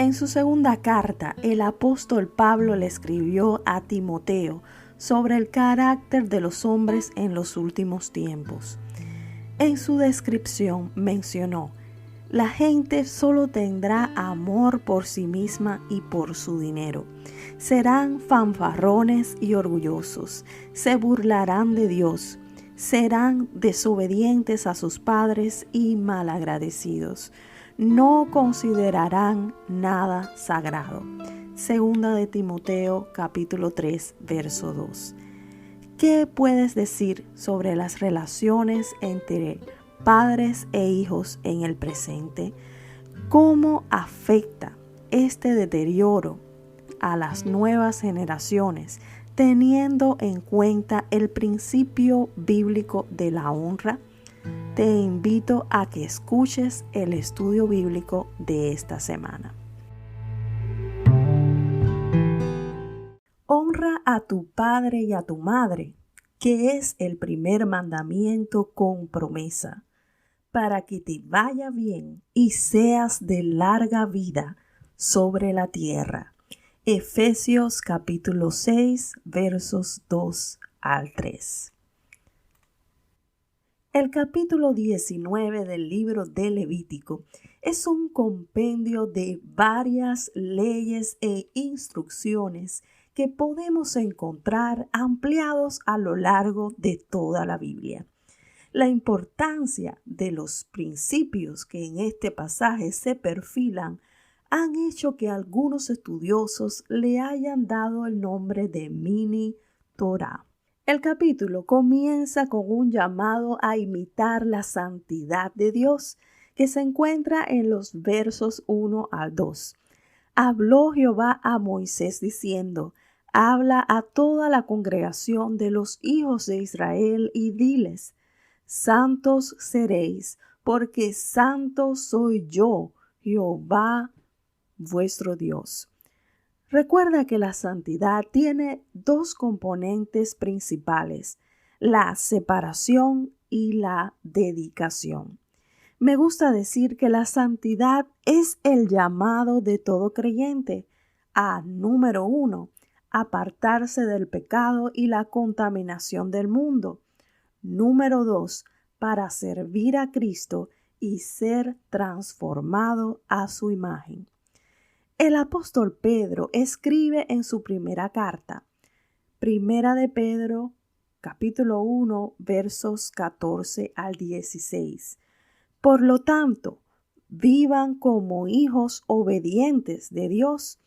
En su segunda carta, el apóstol Pablo le escribió a Timoteo sobre el carácter de los hombres en los últimos tiempos. En su descripción mencionó: la gente solo tendrá amor por sí misma y por su dinero. Serán fanfarrones y orgullosos, se burlarán de Dios, serán desobedientes a sus padres y malagradecidos. No considerarán nada sagrado. Segunda de Timoteo, capítulo 3, verso 2. ¿Qué puedes decir sobre las relaciones entre padres e hijos en el presente? ¿Cómo afecta este deterioro a las nuevas generaciones, teniendo en cuenta el principio bíblico de la honra? Te invito a que escuches el estudio bíblico de esta semana. Honra a tu padre y a tu madre, que es el primer mandamiento con promesa, para que te vaya bien y seas de larga vida sobre la tierra. Efesios capítulo 6, versos 2 al 3. El capítulo 19 del libro de Levítico es un compendio de varias leyes e instrucciones que podemos encontrar ampliados a lo largo de toda la Biblia. La importancia de los principios que en este pasaje se perfilan han hecho que algunos estudiosos le hayan dado el nombre de Mini Torah. El capítulo comienza con un llamado a imitar la santidad de Dios, que se encuentra en los versos 1 al 2. Habló Jehová a Moisés diciendo: habla a toda la congregación de los hijos de Israel y diles: santos seréis, porque santo soy yo, Jehová vuestro Dios. Recuerda que la santidad tiene dos componentes principales: la separación y la dedicación. Me gusta decir que la santidad es el llamado de todo creyente a, número 1, apartarse del pecado y la contaminación del mundo. Número 2, para servir a Cristo y ser transformado a su imagen. El apóstol Pedro escribe en su primera carta, Primera de Pedro, capítulo 1, versos 14 al 16. Por lo tanto, vivan como hijos obedientes de Dios.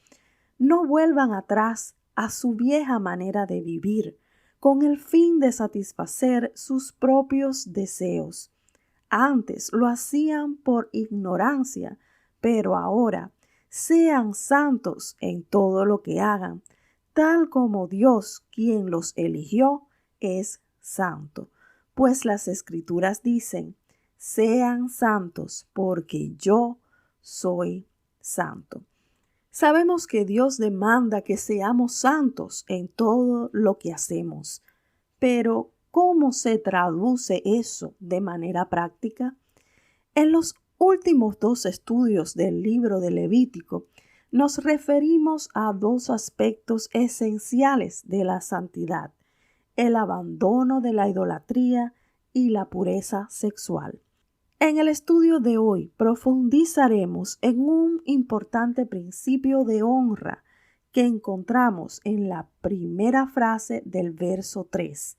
No vuelvan atrás a su vieja manera de vivir, con el fin de satisfacer sus propios deseos. Antes lo hacían por ignorancia, pero ahora sean santos en todo lo que hagan, tal como Dios, quien los eligió, es santo. Pues las Escrituras dicen: sean santos, porque yo soy santo. Sabemos que Dios demanda que seamos santos en todo lo que hacemos, pero ¿cómo se traduce eso de manera práctica? En los últimos dos estudios del libro de Levítico, nos referimos a dos aspectos esenciales de la santidad: el abandono de la idolatría y la pureza sexual. En el estudio de hoy profundizaremos en un importante principio de honra que encontramos en la primera frase del verso 3,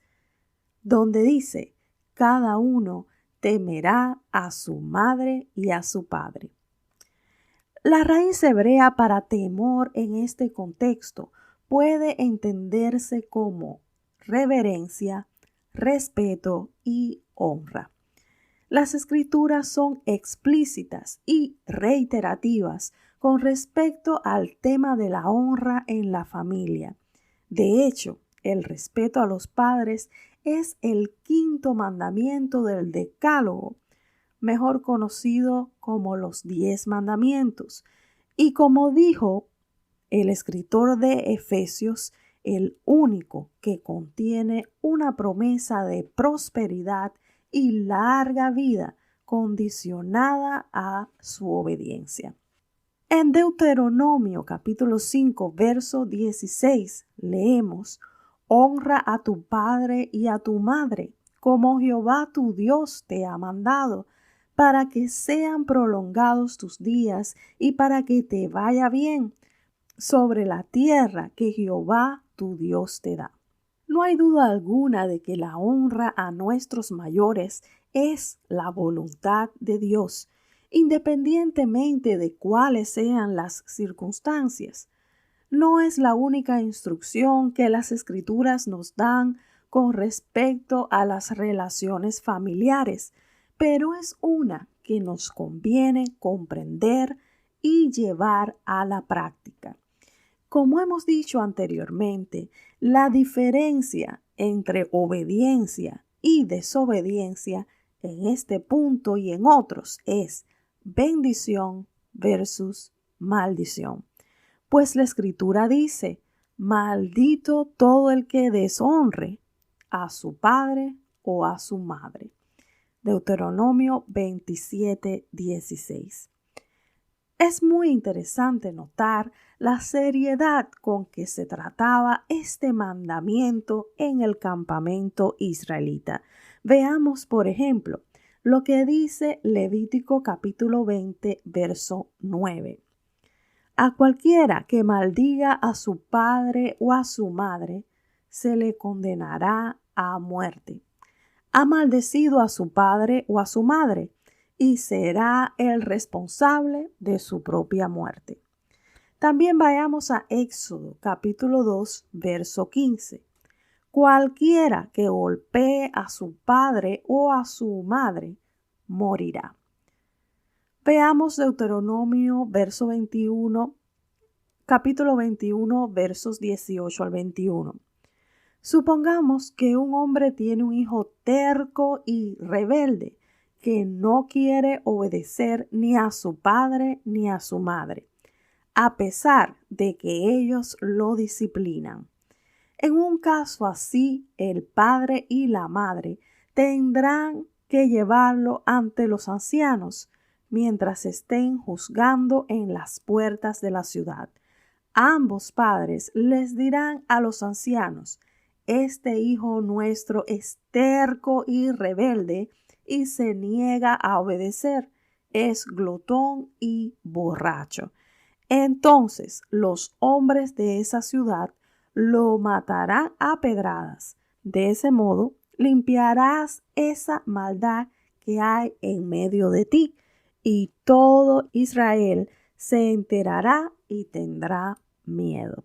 donde dice: cada uno temerá a su madre y a su padre. La raíz hebrea para temor en este contexto puede entenderse como reverencia, respeto y honra. Las Escrituras son explícitas y reiterativas con respecto al tema de la honra en la familia. De hecho, el respeto a los padres es el quinto mandamiento del Decálogo, mejor conocido como los 10 mandamientos. Y como dijo el escritor de Efesios, el único que contiene una promesa de prosperidad y larga vida condicionada a su obediencia. En Deuteronomio capítulo 5, verso 16, leemos: Honra a tu padre y a tu madre, como Jehová tu Dios te ha mandado, para que sean prolongados tus días y para que te vaya bien sobre la tierra que Jehová tu Dios te da. No hay duda alguna de que la honra a nuestros mayores es la voluntad de Dios, independientemente de cuáles sean las circunstancias. No es la única instrucción que las Escrituras nos dan con respecto a las relaciones familiares, pero es una que nos conviene comprender y llevar a la práctica. Como hemos dicho anteriormente, la diferencia entre obediencia y desobediencia en este punto y en otros es bendición versus maldición. Pues la Escritura dice: maldito todo el que deshonre a su padre o a su madre. Deuteronomio 27:16. Es muy interesante notar la seriedad con que se trataba este mandamiento en el campamento israelita. Veamos, por ejemplo, lo que dice Levítico capítulo 20, verso 9. A cualquiera que maldiga a su padre o a su madre, se le condenará a muerte. Ha maldecido a su padre o a su madre, y será el responsable de su propia muerte. También vayamos a Éxodo capítulo 2, verso 15. Cualquiera que golpee a su padre o a su madre morirá. Veamos Deuteronomio capítulo 21, versos 18 al 21. Supongamos que un hombre tiene un hijo terco y rebelde que no quiere obedecer ni a su padre ni a su madre, a pesar de que ellos lo disciplinan. En un caso así, el padre y la madre tendrán que llevarlo ante los ancianos mientras estén juzgando en las puertas de la ciudad. Ambos padres les dirán a los ancianos: este hijo nuestro es terco y rebelde y se niega a obedecer, es glotón y borracho. Entonces los hombres de esa ciudad lo matarán a pedradas. De ese modo limpiarás esa maldad que hay en medio de ti, y todo Israel se enterará y tendrá miedo.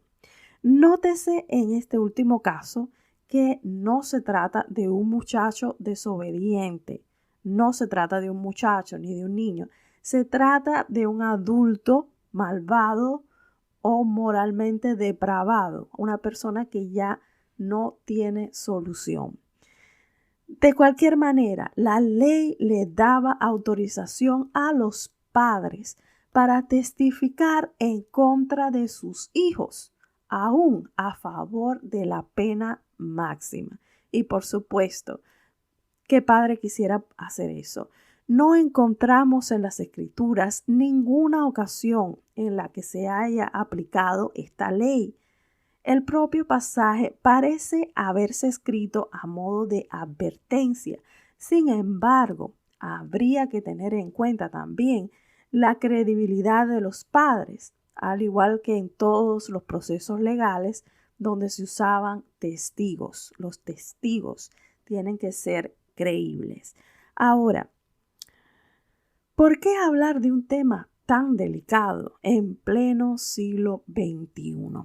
Nótese en este último caso que no se trata de un muchacho desobediente, no se trata de un muchacho ni de un niño, se trata de un adulto malvado o moralmente depravado, una persona que ya no tiene solución. De cualquier manera, la ley le daba autorización a los padres para testificar en contra de sus hijos, aún a favor de la pena máxima. Y por supuesto, ¿qué padre quisiera hacer eso? No encontramos en las Escrituras ninguna ocasión en la que se haya aplicado esta ley. El propio pasaje parece haberse escrito a modo de advertencia. Sin embargo, habría que tener en cuenta también la credibilidad de los padres, al igual que en todos los procesos legales donde se usaban testigos. Los testigos tienen que ser creíbles. Ahora, ¿por qué hablar de un tema tan delicado en pleno siglo XXI?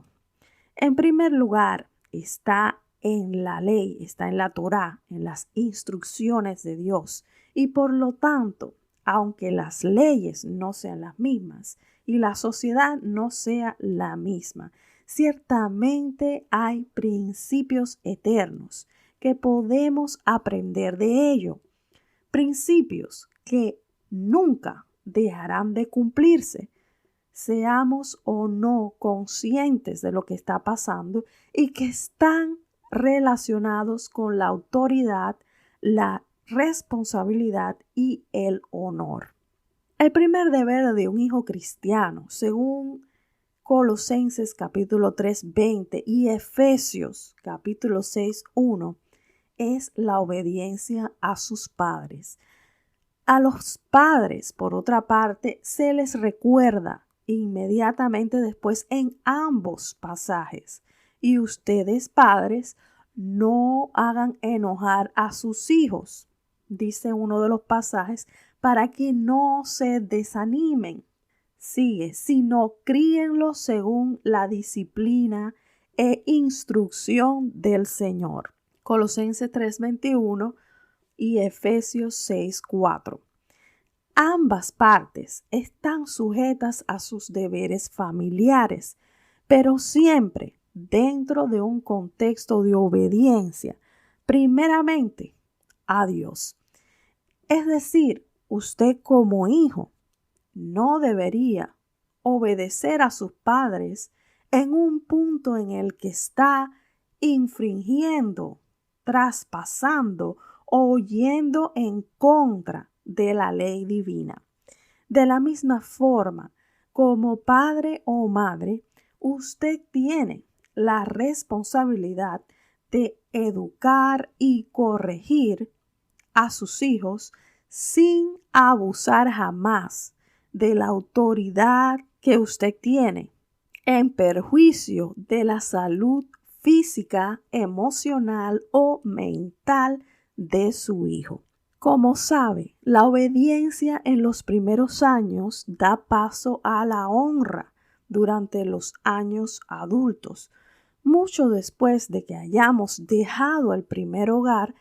En primer lugar, está en la ley, está en la Torá, en las instrucciones de Dios. Y por lo tanto, aunque las leyes no sean las mismas y la sociedad no sea la misma, ciertamente hay principios eternos que podemos aprender de ello. Principios que nunca dejarán de cumplirse, seamos o no conscientes de lo que está pasando, y que están relacionados con la autoridad, la responsabilidad y el honor. El primer deber de un hijo cristiano, según Colosenses capítulo 3:20 y Efesios capítulo 6:1, es la obediencia a sus padres. A los padres, por otra parte, se les recuerda inmediatamente después en ambos pasajes. Y ustedes, padres, no hagan enojar a sus hijos, dice uno de los pasajes, para que no se desanimen. Sigue, sino críenlos según la disciplina e instrucción del Señor. Colosenses 3:21 y Efesios 6:4. Ambas partes están sujetas a sus deberes familiares, pero siempre dentro de un contexto de obediencia, primeramente a Dios. Es decir, usted como hijo no debería obedecer a sus padres en un punto en el que está infringiendo, traspasando o yendo en contra de la ley divina. De la misma forma, como padre o madre, usted tiene la responsabilidad de educar y corregir a sus hijos sin abusar jamás de la autoridad que usted tiene, en perjuicio de la salud física, emocional o mental de su hijo. Como sabe, la obediencia en los primeros años da paso a la honra durante los años adultos. Mucho después de que hayamos dejado el primer hogar,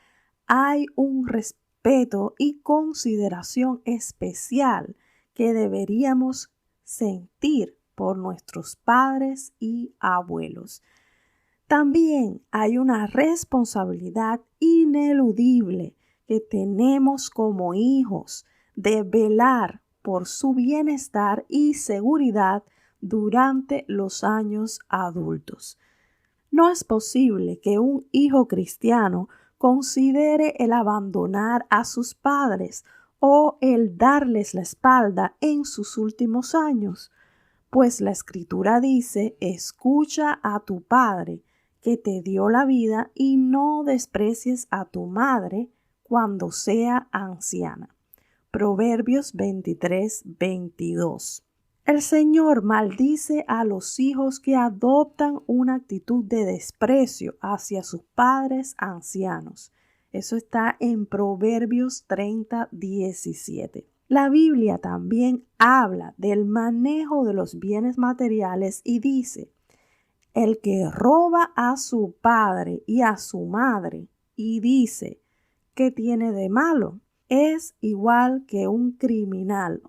hay un respeto y consideración especial que deberíamos sentir por nuestros padres y abuelos. También hay una responsabilidad ineludible que tenemos como hijos de velar por su bienestar y seguridad durante los años adultos. No es posible que un hijo cristiano considere el abandonar a sus padres o el darles la espalda en sus últimos años, pues la Escritura dice: escucha a tu padre que te dio la vida y no desprecies a tu madre cuando sea anciana. Proverbios 23:22. El Señor maldice a los hijos que adoptan una actitud de desprecio hacia sus padres ancianos. Eso está en Proverbios 30:17. La Biblia también habla del manejo de los bienes materiales y dice: el que roba a su padre y a su madre y dice: ¿qué tiene de malo? Es igual que un criminal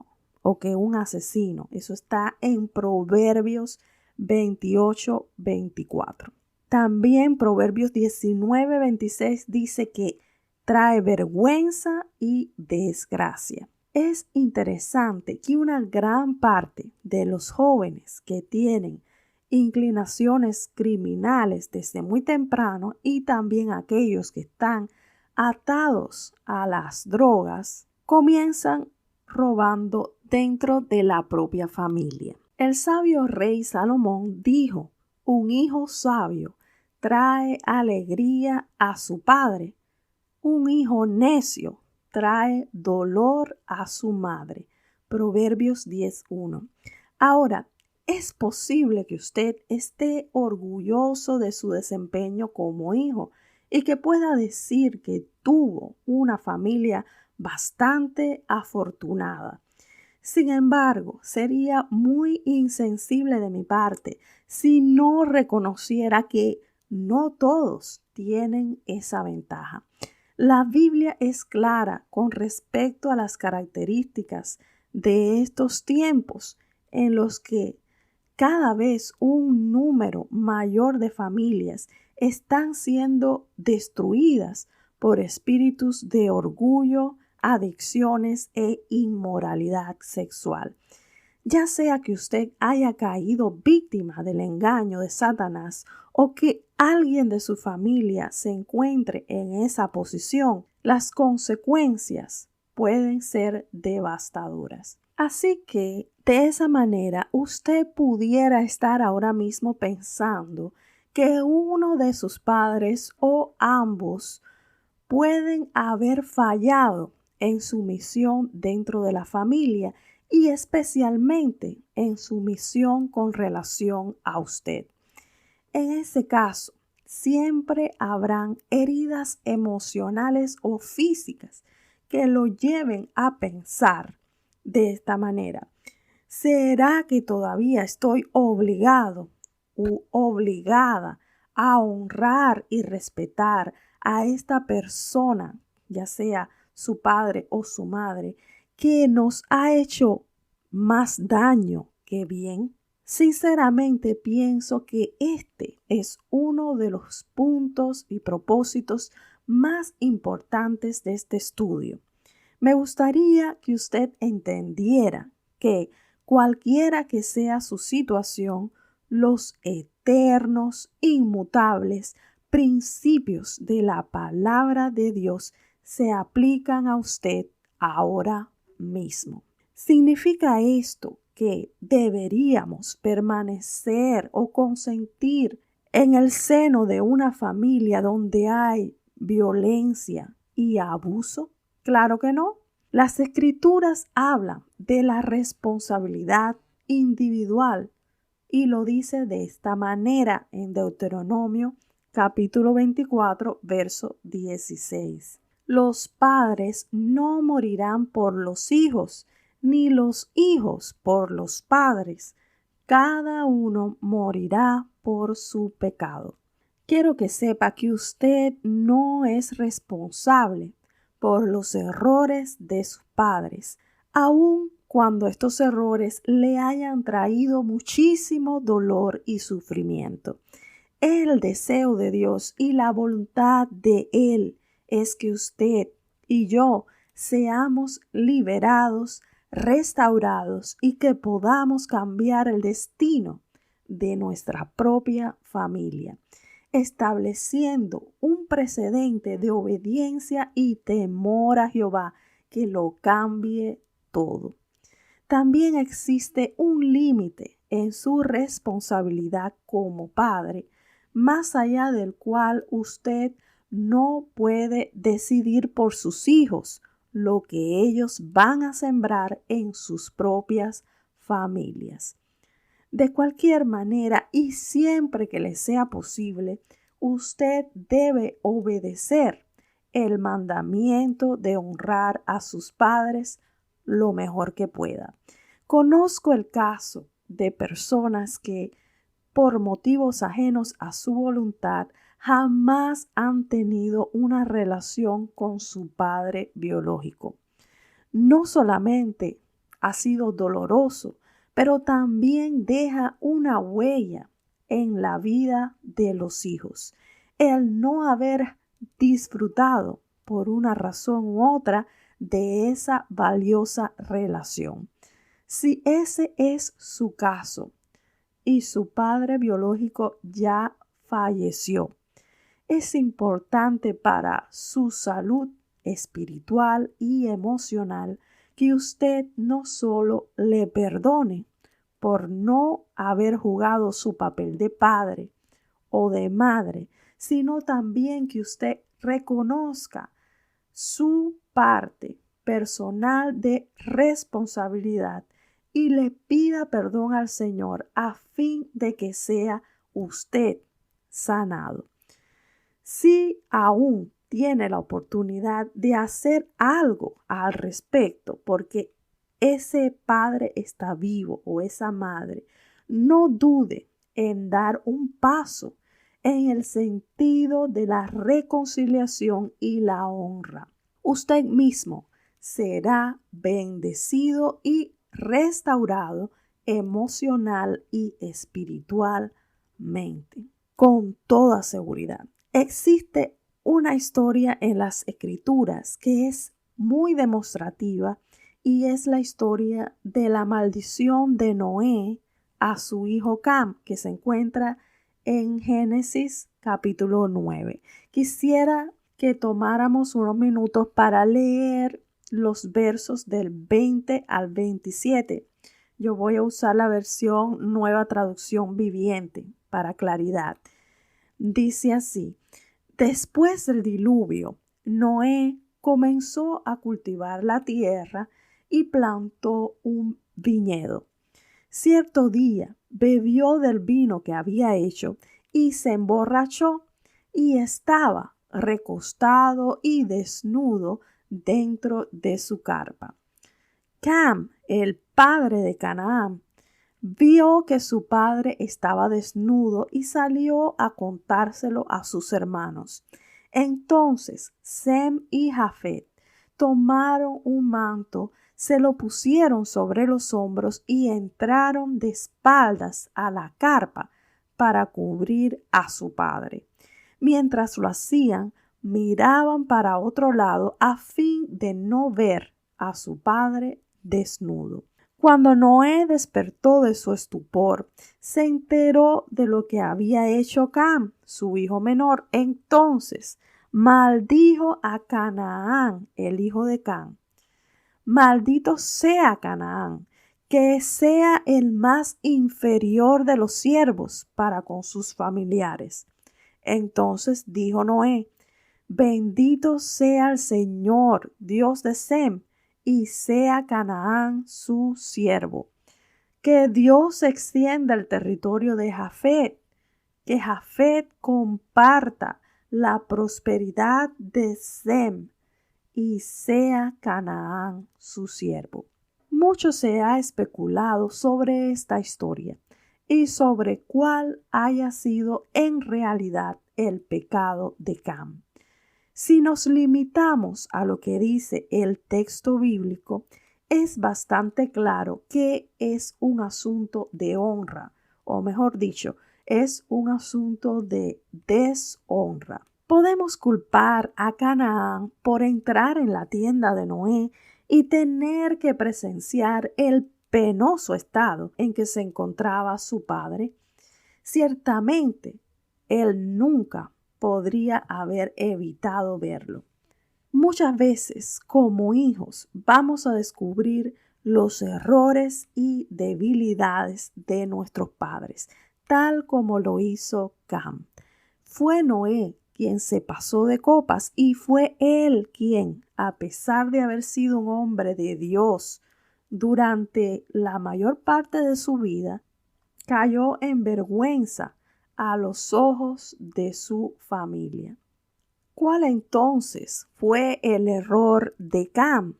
o que un asesino. Eso está en Proverbios 28:24. También Proverbios 19:26 dice que trae vergüenza y desgracia. Es interesante que una gran parte de los jóvenes que tienen inclinaciones criminales desde muy temprano y también aquellos que están atados a las drogas, comienzan robando dentro de la propia familia. El sabio rey Salomón dijo: un hijo sabio trae alegría a su padre, un hijo necio trae dolor a su madre. Proverbios 10:1. Ahora, es posible que usted esté orgulloso de su desempeño como hijo y que pueda decir que tuvo una familia bastante afortunada. Sin embargo, sería muy insensible de mi parte si no reconociera que no todos tienen esa ventaja. La Biblia es clara con respecto a las características de estos tiempos en los que cada vez un número mayor de familias están siendo destruidas por espíritus de orgullo, adicciones e inmoralidad sexual. Ya sea que usted haya caído víctima del engaño de Satanás o que alguien de su familia se encuentre en esa posición, las consecuencias pueden ser devastadoras. Así que de esa manera usted pudiera estar ahora mismo pensando que uno de sus padres o ambos pueden haber fallado en su misión dentro de la familia y especialmente en su misión con relación a usted. En ese caso, siempre habrán heridas emocionales o físicas que lo lleven a pensar de esta manera. ¿Será que todavía estoy obligado u obligada a honrar y respetar a esta persona, ya sea su padre o su madre, que nos ha hecho más daño que bien? Sinceramente pienso que este es uno de los puntos y propósitos más importantes de este estudio. Me gustaría que usted entendiera que cualquiera que sea su situación, los eternos, inmutables principios de la palabra de Dios se aplican a usted ahora mismo. ¿Significa esto que deberíamos permanecer o consentir en el seno de una familia donde hay violencia y abuso? Claro que no. Las escrituras hablan de la responsabilidad individual y lo dice de esta manera en Deuteronomio capítulo 24, verso 16. Los padres no morirán por los hijos, ni los hijos por los padres. Cada uno morirá por su pecado. Quiero que sepa que usted no es responsable por los errores de sus padres, aun cuando estos errores le hayan traído muchísimo dolor y sufrimiento. El deseo de Dios y la voluntad de Él es que usted y yo seamos liberados, restaurados y que podamos cambiar el destino de nuestra propia familia, estableciendo un precedente de obediencia y temor a Jehová que lo cambie todo. También existe un límite en su responsabilidad como padre, más allá del cual usted no puede decidir por sus hijos lo que ellos van a sembrar en sus propias familias. De cualquier manera y siempre que le sea posible, usted debe obedecer el mandamiento de honrar a sus padres lo mejor que pueda. Conozco el caso de personas que, por motivos ajenos a su voluntad, jamás han tenido una relación con su padre biológico. No solamente ha sido doloroso, pero también deja una huella en la vida de los hijos. El no haber disfrutado por una razón u otra de esa valiosa relación. Si ese es su caso y su padre biológico ya falleció, es importante para su salud espiritual y emocional que usted no solo le perdone por no haber jugado su papel de padre o de madre, sino también que usted reconozca su parte personal de responsabilidad y le pida perdón al Señor a fin de que sea usted sanado. Si aún tiene la oportunidad de hacer algo al respecto, porque ese padre está vivo o esa madre, no dude en dar un paso en el sentido de la reconciliación y la honra. Usted mismo será bendecido y restaurado emocional y espiritualmente, con toda seguridad. Existe una historia en las Escrituras que es muy demostrativa y es la historia de la maldición de Noé a su hijo Cam, que se encuentra en Génesis capítulo 9. Quisiera que tomáramos unos minutos para leer los versos del 20 al 27. Yo voy a usar la versión Nueva Traducción Viviente para claridad. Dice así: después del diluvio, Noé comenzó a cultivar la tierra y plantó un viñedo. Cierto día bebió del vino que había hecho y se emborrachó y estaba recostado y desnudo dentro de su carpa. Cam, el padre de Canaán, vio que su padre estaba desnudo y salió a contárselo a sus hermanos. Entonces Sem y Jafet tomaron un manto, se lo pusieron sobre los hombros y entraron de espaldas a la carpa para cubrir a su padre. Mientras lo hacían, miraban para otro lado a fin de no ver a su padre desnudo. Cuando Noé despertó de su estupor, se enteró de lo que había hecho Cam, su hijo menor. Entonces maldijo a Canaán, el hijo de Cam. Maldito sea Canaán, que sea el más inferior de los siervos para con sus familiares. Entonces dijo Noé: bendito sea el Señor, Dios de Sem, y sea Canaán su siervo. Que Dios extienda el territorio de Jafet, que Jafet comparta la prosperidad de Sem y sea Canaán su siervo. Mucho se ha especulado sobre esta historia y sobre cuál haya sido en realidad el pecado de Cam. Si nos limitamos a lo que dice el texto bíblico, es bastante claro que es un asunto de honra, o mejor dicho, es un asunto de deshonra. Podemos culpar a Canaán por entrar en la tienda de Noé y tener que presenciar el penoso estado en que se encontraba su padre. Ciertamente, él nunca podría haber evitado verlo. Muchas veces, como hijos, vamos a descubrir los errores y debilidades de nuestros padres, tal como lo hizo Cam. Fue Noé quien se pasó de copas y fue él quien, a pesar de haber sido un hombre de Dios durante la mayor parte de su vida, cayó en vergüenza a los ojos de su familia. ¿Cuál entonces fue el error de Cam?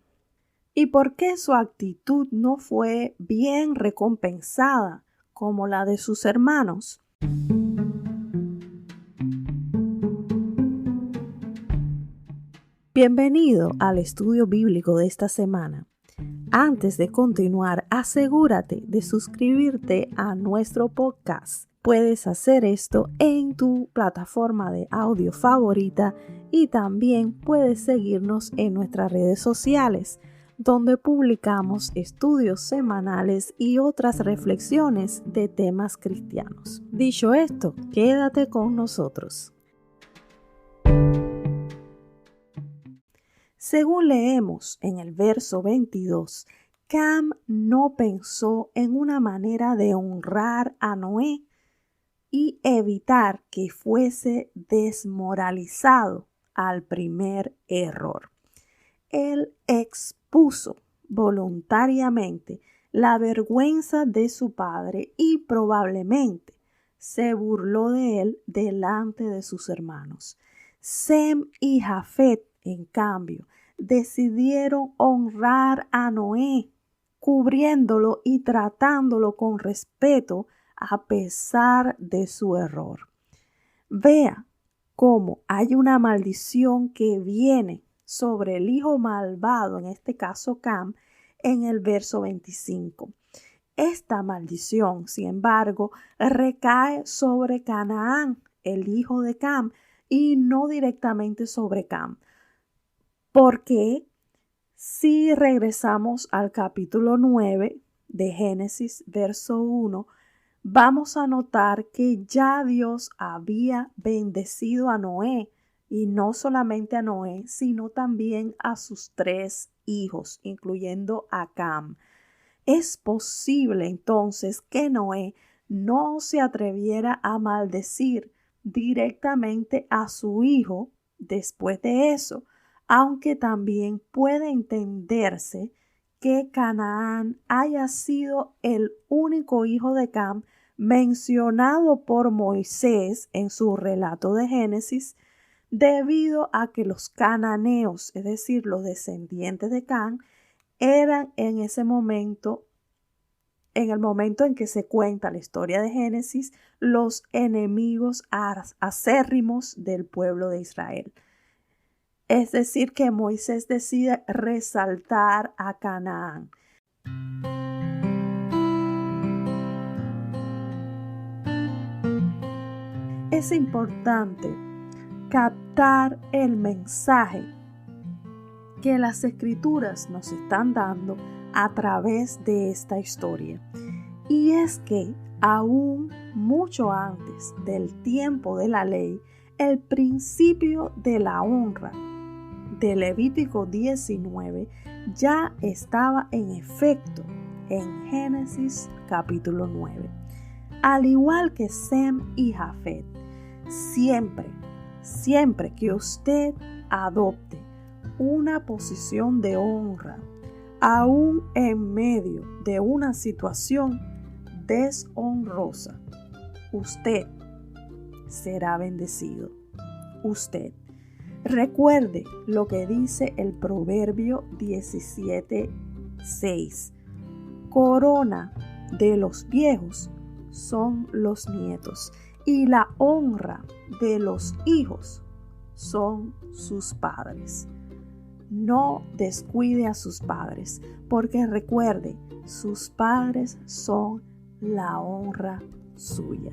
¿Y por qué su actitud no fue bien recompensada como la de sus hermanos? Bienvenido al estudio bíblico de esta semana. Antes de continuar, asegúrate de suscribirte a nuestro podcast. Puedes hacer esto en tu plataforma de audio favorita y también puedes seguirnos en nuestras redes sociales, donde publicamos estudios semanales y otras reflexiones de temas cristianos. Dicho esto, quédate con nosotros. Según leemos en el verso 22, Cam no pensó en una manera de honrar a Noé y evitar que fuese desmoralizado al primer error. Él expuso voluntariamente la vergüenza de su padre y probablemente se burló de él delante de sus hermanos. Sem y Jafet, en cambio, decidieron honrar a Noé, cubriéndolo y tratándolo con respeto a pesar de su error. Vea cómo hay una maldición que viene sobre el hijo malvado, en este caso Cam, en el verso 25. Esta maldición, sin embargo, recae sobre Canaán, el hijo de Cam, y no directamente sobre Cam. Porque si regresamos al capítulo 9 de Génesis, verso 1, vamos a notar que ya Dios había bendecido a Noé, y no solamente a Noé, sino también a sus 3 hijos, incluyendo a Cam. Es posible entonces que Noé no se atreviera a maldecir directamente a su hijo después de eso, aunque también puede entenderse que Canaán haya sido el único hijo de Cam mencionado por Moisés en su relato de Génesis, debido a que los cananeos, es decir, los descendientes de Cam, eran en ese momento, en el momento en que se cuenta la historia de Génesis, los enemigos acérrimos del pueblo de Israel. Es decir, que Moisés decide resaltar a Canaán. Es importante captar el mensaje que las escrituras nos están dando a través de esta historia. Y es que aún mucho antes del tiempo de la ley, el principio de la honra de Levítico 19 ya estaba en efecto en Génesis capítulo 9. Al igual que Sem y Jafet, siempre que usted adopte una posición de honra, aún en medio de una situación deshonrosa, usted será bendecido. Usted. Recuerde lo que dice el Proverbio 17:6. Corona de los viejos son los nietos, y la honra de los hijos son sus padres. No descuide a sus padres, porque recuerde, sus padres son la honra suya.